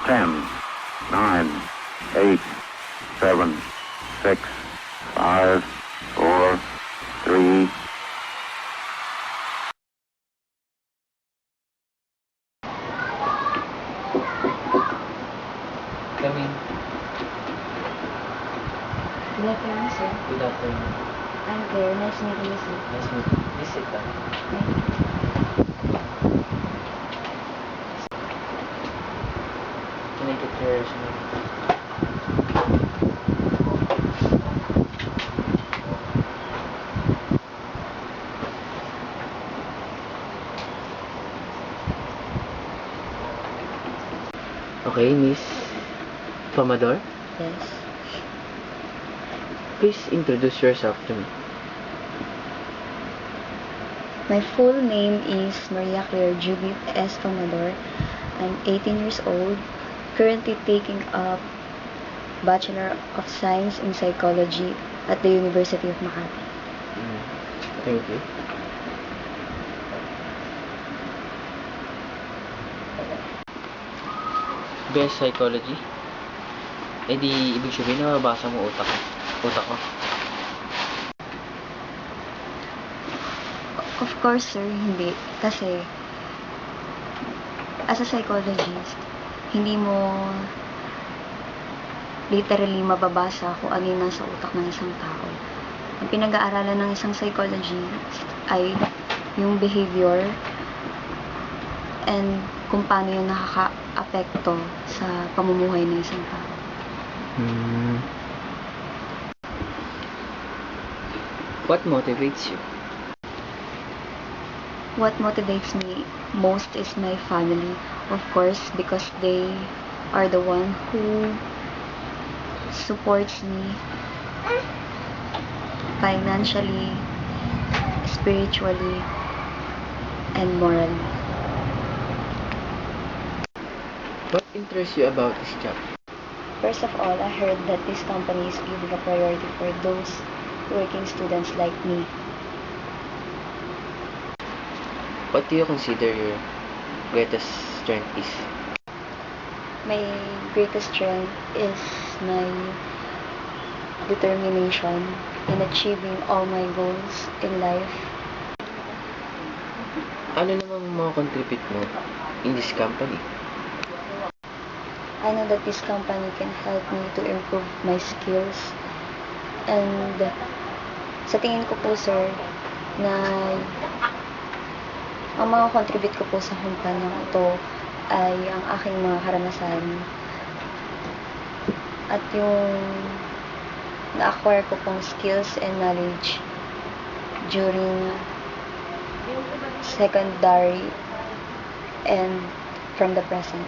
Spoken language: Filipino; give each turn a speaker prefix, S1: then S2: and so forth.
S1: 10, 9, 8, 7, 6, 5, 4, 3.
S2: Come in.
S3: Good afternoon, sir.
S2: Good afternoon.
S3: I'm Claire. Nice meeting you, sir.
S2: Nice meeting you. Please sit down.
S3: Thank you.
S2: Can I get your resume? Okay, Miss Pomador,
S3: Yes.
S2: please introduce yourself to me.
S3: My full name is Maria Claire Judith S. Tomador. I'm 18 years old, currently taking up Bachelor of Science in Psychology at the University of Makati.
S2: Thank you. Best psychology? Eh di, ibig sabihin na mabasa mo utak ko. Utak ko.
S3: Of course, sir, hindi. Kasi, as a psychologist, hindi mo literally mababasa kung ano yung nasa utak ng isang tao. Ang pinag-aaralan ng isang psychologist ay yung behavior and kung paano yung nakaka-apekto sa pamumuhay ng isang tao.
S2: What motivates you?
S3: What motivates me most is my family, of course, because they are the one who supports me financially, spiritually, and morally.
S2: What interests you about this job?
S3: First of all, I heard that this company is giving a priority for those working students like me.
S2: What do you consider your greatest strength is?
S3: My greatest strength is my determination in achieving all my goals in life.
S2: Ano namang mga contribute mo in this company?
S3: I know that this company can help me to improve my skills. And sa tingin ko po, sir, na ang mga contribute ko po sa kumpanyang ito ay ang aking mga karanasan at yung na-acquire ko pong skills and knowledge during secondary and from the present.